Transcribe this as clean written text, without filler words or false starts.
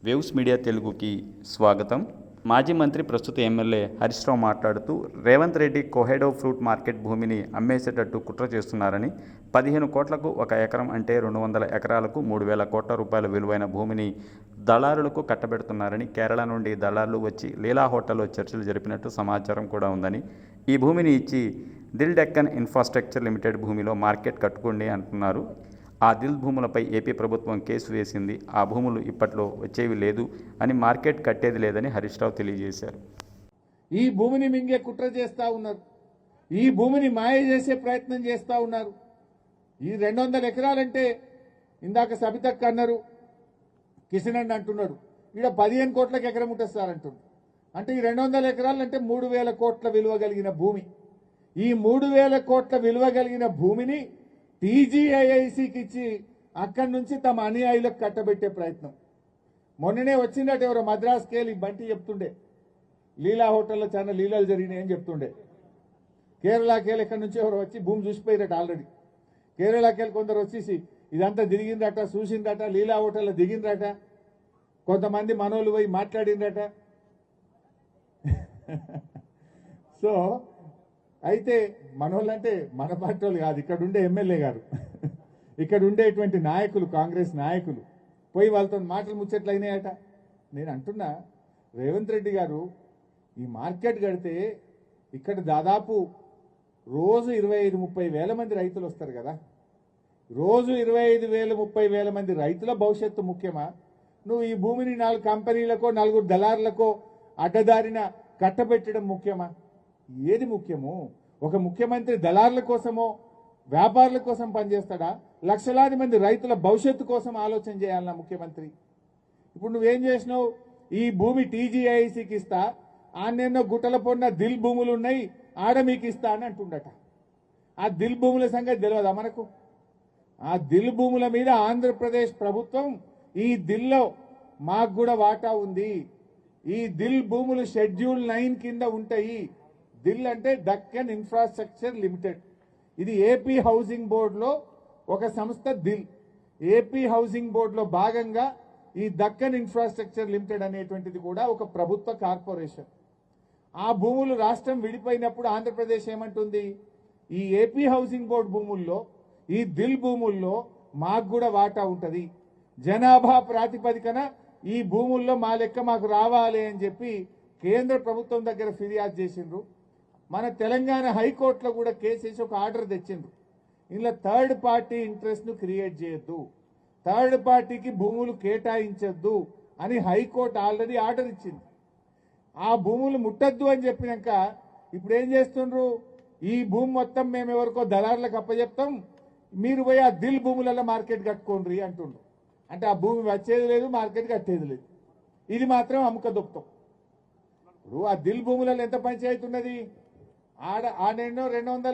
Waves media తెలుగుకి స్వాగతం. మాజీ మంత్రి ప్రస్తుత ఎమ్మెల్యే హరీష్ రావు మాట్లాడుతూ రేవంత్ రెడ్డి కోహెడో ఫ్రూట్ మార్కెట్ భూమిని అమ్మేసేటట్టు కుట్ర చేస్తున్నారని, 15 కోట్లకు 1 ఎకరం అంటే 200 ఎకరాలకు 3,000 కోట్ల రూపాయల విలువైన భూమిని దళారులకు కట్టబెడుతున్నారని, కేరళ నుండి దళారులు వచ్చి లీలా హోటల్లో చర్చలు జరిపినట్టు సమాచారం కూడా ఉందని, ఈ భూమిని ఇచ్చి దిల్ డెక్కన్ ఇన్ఫ్రాస్ట్రక్చర్ లిమిటెడ్ భూమిలో మార్కెట్ కట్టుకోండి అంటున్నారు. ఆ దిల్ భూములపై ఏపీ ప్రభుత్వం కేసు వేసింది. ఆ భూములు ఇప్పట్లో వచ్చేవి లేదు అని, మార్కెట్ కట్టేది లేదని హరీష్ రావు తెలియజేశారు. ఈ భూమిని మింగే కుట్ర చేస్తూ ఉన్నారు. ఈ భూమిని మాయ చేసే ప్రయత్నం చేస్తూ ఉన్నారు. ఈ 200 ఎకరాలంటే ఇందాక సబితక్క అన్నారు, కిషన్ అన్న అంటున్నాడు, ఇక్కడ 15 కోట్లకు ఎకరం ఉంటుంది సార్ అంటున్నాడు. అంటే ఈ 200 ఎకరాలు అంటే 3,000 కోట్ల విలువ కలిగిన భూమి. ఈ 3,000 కోట్ల విలువ కలిగిన భూమిని టీజీఐఐసికి ఇచ్చి అక్కడి నుంచి తమ అనుయాయులకు కట్టబెట్టే ప్రయత్నం. మొన్ననే వచ్చిందట ఎవరో మద్రాసుకి వెళ్ళి బంటి చెప్తుండే, లీలా హోటల్లో చాలా లీలాలు జరిగినాయి అని చెప్తుండే. కేరళకి వెళ్ళి ఎక్కడి నుంచి ఎవరో వచ్చి భూమి చూసిపోయినట్టు ఆల్రెడీ. కేరళకి వెళ్ళి కొందరు వచ్చేసి ఇదంతా దిగిందట, చూసిందట, లీలా హోటల్లో దిగిందట, కొంతమంది మనోళ్ళు పోయి మాట్లాడిందట. సో అయితే మనోళ్ళంటే మన పార్టీ వాళ్ళు కాదు, ఇక్కడ ఉండే ఎమ్మెల్యే గారు, ఇక్కడ ఉండేటువంటి నాయకులు, కాంగ్రెస్ నాయకులు పోయి వాళ్ళతో మాటలు ముచ్చట్లు అయినాయట. నేను అంటున్నా, రేవంత్ రెడ్డి గారు ఈ మార్కెట్ కడితే ఇక్కడ దాదాపు రోజు 25-30 వేల మంది రైతులు వస్తారు కదా. రోజు 25,000-30 వేల మంది రైతుల భవిష్యత్తు ముఖ్యమా? నువ్వు ఈ భూమిని 4 కంపెనీలకో 4 దళారులకో అడ్డదారిన కట్టబెట్టడం ముఖ్యమా? ఏది ముఖ్యము? ఒక ముఖ్యమంత్రి దళారుల కోసమో వ్యాపారుల కోసం పనిచేస్తాడా? లక్షలాది మంది రైతుల భవిష్యత్తు కోసం ఆలోచన చేయాలన్నా ముఖ్యమంత్రి? ఇప్పుడు నువ్వేం చేసినావు? ఈ భూమి టీజీఐసికి ఇస్తా, ఆన్నెన్నో గుట్టల పొన్న దిల్ భూములు ఉన్నాయి, ఆడ మీకు ఇస్తా అని అంటుండట. ఆ దిల్ భూముల సంగతి తెలియదా మనకు? ఆ దిల్ భూముల మీద ఆంధ్రప్రదేశ్ ప్రభుత్వం, ఈ దిల్లో మాకు కూడా వాటా ఉంది, ఈ దిల్ భూములు షెడ్యూల్ 9 కింద ఉంటాయి. దిల్ అంటే దక్కన్ ఇన్ఫ్రాస్ట్రక్చర్ లిమిటెడ్. ఇది ఏపీ హౌసింగ్ బోర్డులో ఒక సంస్థ. దిల్ ఏపీ హౌసింగ్ బోర్డులో భాగంగా ఈ దక్కన్ ఇన్ఫ్రాస్ట్రక్చర్ లిమిటెడ్ అనేటువంటిది కూడా ఒక ప్రభుత్వ కార్పొరేషన్. ఆ భూములు రాష్ట్రం విడిపోయినప్పుడు ఆంధ్రప్రదేశ్ ఏమంటుంది? ఈ ఏపీ హౌసింగ్ బోర్డు భూముల్లో, ఈ దిల్ భూముల్లో మాకు కూడా వాటా ఉంటుంది, జనాభా ప్రాతిపదికన ఈ భూముల్లో మా లెక్క మాకు రావాలి అని చెప్పి కేంద్ర ప్రభుత్వం దగ్గర ఫిర్యాదు చేసిండ్రు. మన తెలంగాణ హైకోర్టులో కూడా కేసు వేసి ఒక ఆర్డర్ తెచ్చిండ్రు. ఇలా థర్డ్ పార్టీ ఇంట్రెస్ట్ ను క్రియేట్ చేయొద్దు, థర్డ్ పార్టీకి భూములు కేటాయించొద్దు అని హైకోర్టు ఆల్రెడీ ఆర్డర్ ఇచ్చింది. ఆ భూములు ముట్టద్దు అని చెప్పినాక ఇప్పుడు ఏం చేస్తుండ్రు? ఈ భూమి మొత్తం మేము ఎవరికో దళారులకు అప్పచెప్తాం, మీరు పోయి ఆ దిల్ భూములలో మార్కెట్ కట్టుకోండి అంటుండ్రు. అంటే ఆ భూమి వచ్చేది లేదు, మార్కెట్ కట్టేది లేదు. ఇది మాత్రం అమ్ముక దొక్కుతాం. ఇప్పుడు ఆ దిల్ భూములలో ఎంత పంచాయతీ ఉన్నది? ఆడెన్నో 200